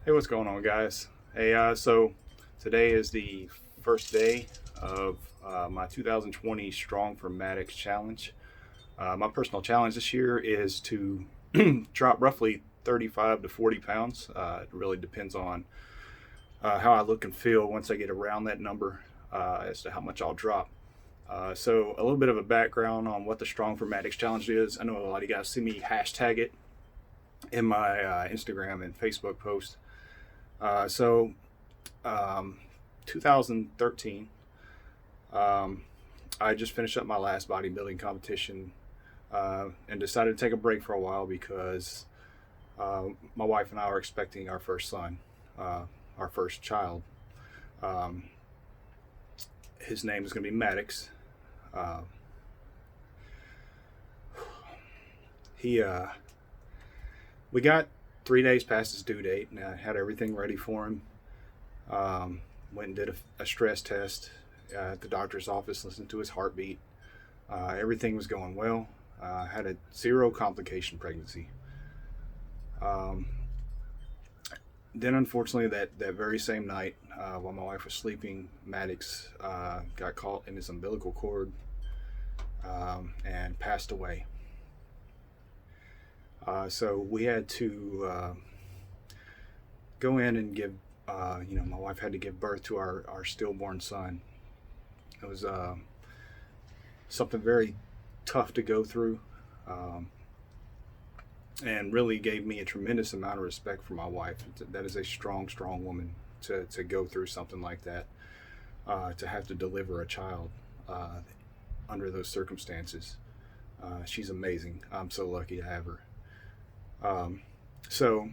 Hey, what's going on, guys? Hey, so today is the first day of my 2020 Strong for Maddox Challenge. My personal challenge this year is to drop roughly 35 to 40 pounds. It really depends on how I look and feel once I get around that number as to how much I'll drop. So, a little bit of a background on what the Strong for Maddox Challenge is. I know a lot of you guys see me hashtag it in my Instagram and Facebook posts. Uh, so, um, 2013, um, I just finished up my last bodybuilding competition and decided to take a break for a while because my wife and I are expecting our first son, uh, our first child. Um, his name is going to be Maddox. Uh, he, we got 3 days past his due date, and I had everything ready for him. Went and did a stress test at the doctor's office, listened to his heartbeat. Everything was going well. Had a zero complication pregnancy. Um, then, unfortunately, that very same night, while my wife was sleeping, Maddox got caught in his umbilical cord and passed away. So we had to go in and give, my wife had to give birth to our stillborn son. It was something very tough to go through, um, and really gave me a tremendous amount of respect for my wife. That is a strong, strong woman to go through something like that, to have to deliver a child under those circumstances. She's amazing. I'm so lucky to have her. Um, so,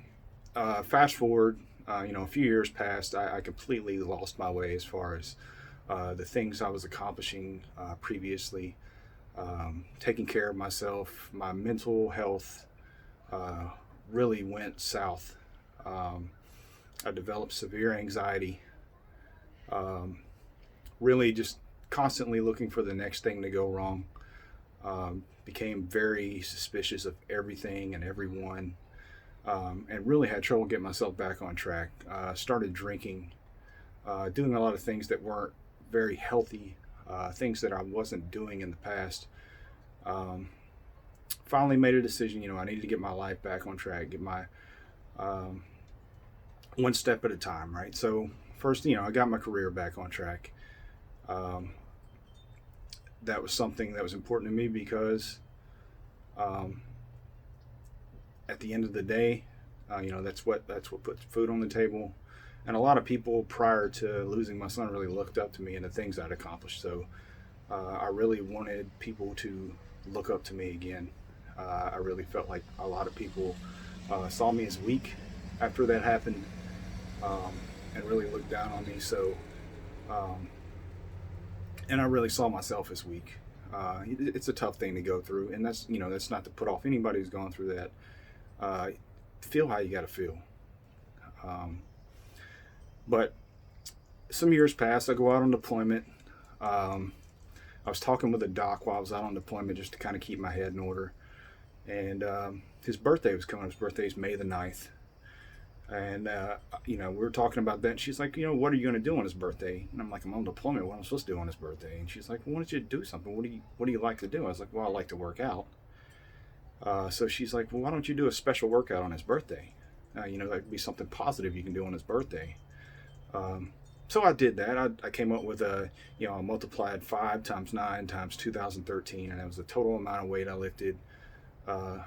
fast forward, a few years passed. I completely lost my way as far as the things I was accomplishing previously, taking care of myself. My mental health uh, really went south. Um, I developed severe anxiety, um, really just constantly looking for the next thing to go wrong. Became very suspicious of everything and everyone, and really had trouble getting myself back on track. Started drinking, doing a lot of things that weren't very healthy, things that I wasn't doing in the past. Um, Finally made a decision. I needed to get my life back on track, get my um, one step at a time, right? So first, I got my career back on track. Um, that was something that was important to me because um, at the end of the day, that's what puts food on the table. And a lot of people prior to losing my son really looked up to me and the things I'd accomplished. So I really wanted people to look up to me again. I really felt like a lot of people saw me as weak after that happened, um, and really looked down on me. So, um, and I really saw myself as weak. It's a tough thing to go through, and that's not to put off anybody who's going through that. Uh, feel how you got to feel. Um, but some years passed. I go out on deployment. Um, I was talking with a doc while I was out on deployment just to kind of keep my head in order. And his birthday was coming. His birthday is May the 9th. And, we were talking about that. And she's like, what are you going to do on his birthday? And I'm like, I'm on deployment. What am I supposed to do on his birthday? And she's like, well, why don't you do something? What do you like to do? I was like, well, I like to work out. So she's like, well, why don't you do a special workout on his birthday? That would be something positive you can do on his birthday. Um, so I did that. I came up with I multiplied 5 times 9 times 2013, and that was the total amount of weight I lifted. Uh,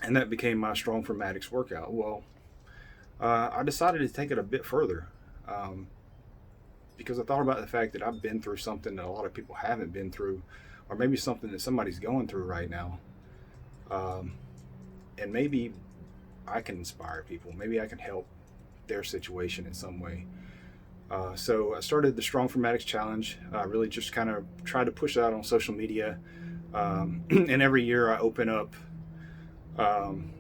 and that became my Strong for Maddox workout. Well, I decided to take it a bit further, um, because I thought about the fact that I've been through something that a lot of people haven't been through, or maybe something that somebody's going through right now. Um, and maybe I can inspire people. Maybe I can help their situation in some way. So I started the Strong for Maddox Challenge. Really just kind of tried to push it out on social media. And every year I open up um,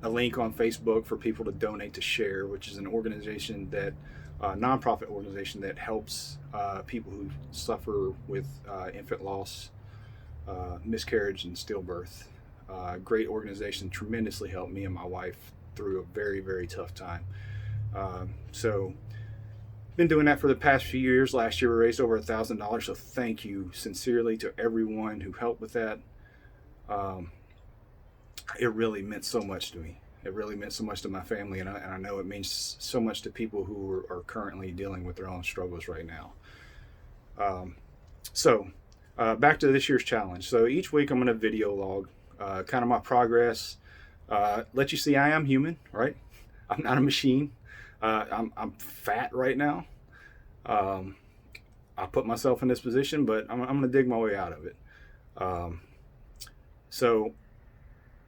a link on Facebook for people to donate to Share, which is an organization that, nonprofit organization that helps people who suffer with infant loss, miscarriage, and stillbirth. Great organization, tremendously helped me and my wife through a very, very tough time. So been doing that for the past few years. Last year we raised over $1,000. So thank you sincerely to everyone who helped with that. It really meant so much to me. It really meant so much to my family, and I know it means so much to people who are currently dealing with their own struggles right now. So back to this year's challenge. So each week I'm going to video log kind of my progress, let you see I am human, right? I'm not a machine. I'm fat right now. I put myself in this position, but I'm going to dig my way out of it. So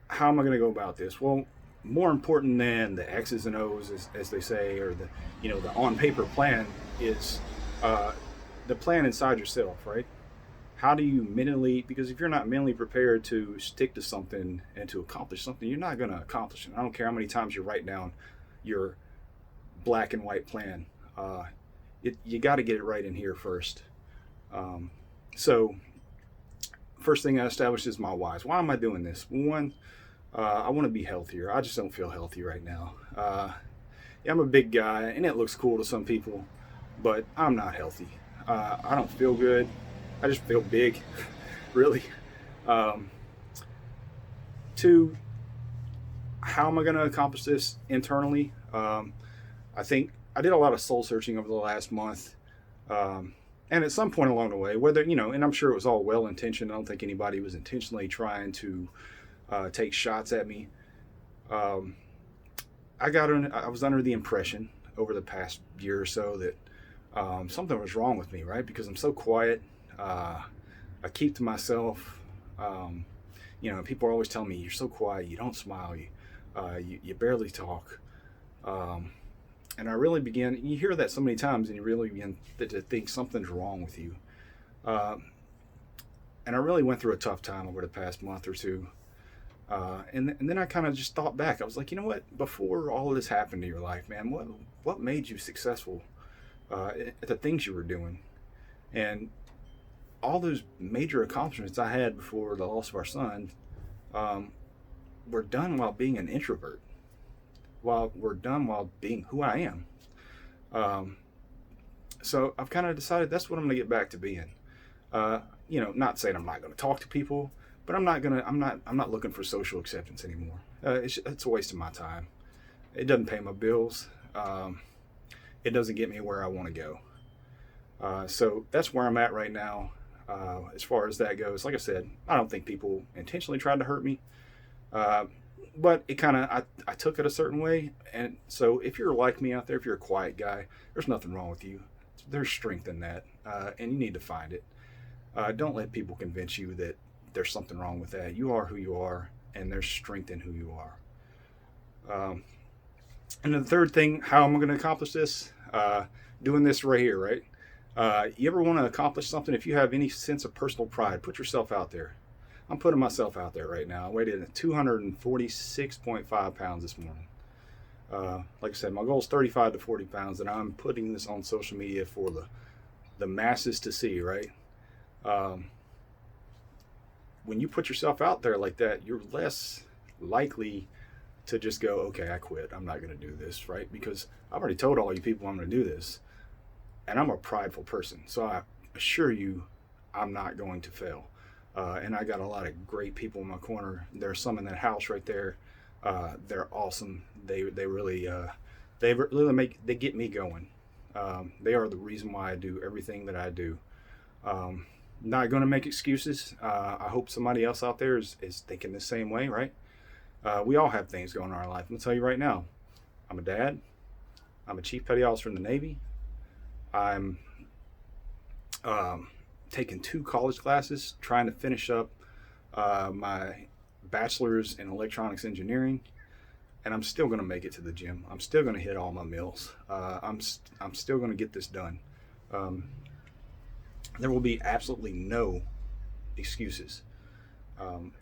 how am I going to go about this? Well, more important than the X's and O's, as they say, or the on paper plan is the plan inside yourself, right? How do you mentally, because if you're not mentally prepared to stick to something and to accomplish something, you're not going to accomplish it. I don't care how many times you write down your black and white plan. You got to get it right in here first. So first thing I established is my whys. Why am I doing this? One, I want to be healthier. I just don't feel healthy right now. Yeah, I'm a big guy, and it looks cool to some people, but I'm not healthy. I don't feel good. I just feel big, really. Two, how am I going to accomplish this internally? I think I did a lot of soul searching over the last month. And at some point along the way, whether, and I'm sure it was all well intentioned. I don't think anybody was intentionally trying to take shots at me. I was under the impression over the past year or so that something was wrong with me, right? Because I'm so quiet. I keep to myself. People are always telling me, you're so quiet, you don't smile, you barely talk. And I really you hear that so many times, and you really begin to think something's wrong with you. And I really went through a tough time over the past month or two. And then I kind of just thought back. I was like, you know what? Before all of this happened to your life, man, what made you successful at the things you were doing? And all those major accomplishments I had before the loss of our son were done while being an introvert. We're done while being who I am. So I've kind of decided that's what I'm going to get back to being. Not saying I'm not going to talk to people, but I'm not looking for social acceptance anymore. It's a waste of my time. It doesn't pay my bills. It doesn't get me where I want to go. So that's where I'm at right now. As far as that goes, like I said, I don't think people intentionally tried to hurt me. But it kind of, I took it a certain way. And so if you're like me out there, if you're a quiet guy, there's nothing wrong with you. There's strength in that. And you need to find it. Don't let people convince you that there's something wrong with that. You are who you are, and there's strength in who you are. And the third thing, how am I going to accomplish this? Doing this right here, right? You ever want to accomplish something? If you have any sense of personal pride, put yourself out there. I'm putting myself out there right now. I weighed in at 246.5 pounds this morning. Like I said, my goal is 35 to 40 pounds, and I'm putting this on social media for the masses to see, right? When you put yourself out there like that, you're less likely to just go, okay, I quit. I'm not going to do this, right? Because I've already told all you people I'm going to do this, and I'm a prideful person. So I assure you, I'm not going to fail. And I got a lot of great people in my corner. There's some in that house right there. They're awesome. They really they get me going. They are the reason why I do everything that I do. Not going to make excuses. I hope somebody else out there is thinking the same way, right? We all have things going on in our life. I'm going to tell you right now. I'm a dad. I'm a Chief Petty Officer in the Navy. I'm taking 2 college classes, trying to finish up my bachelor's in electronics engineering, and I'm still going to make it to the gym. I'm still going to hit all my meals. I'm still going to get this done. There will be absolutely no excuses.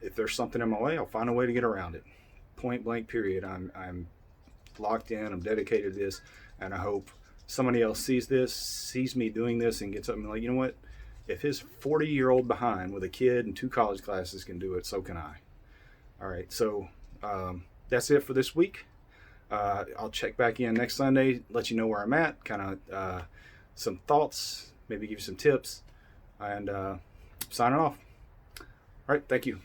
If there's something in my way, I'll find a way to get around it. Point blank, period. I'm locked in. I'm dedicated to this, and I hope somebody else sees me doing this, and gets up and like, you know what? If his 40-year-old behind with a kid and 2 college classes can do it, so can I. All right, so that's it for this week. I'll check back in next Sunday, let you know where I'm at, kind of some thoughts, maybe give you some tips, and signing off. All right, thank you.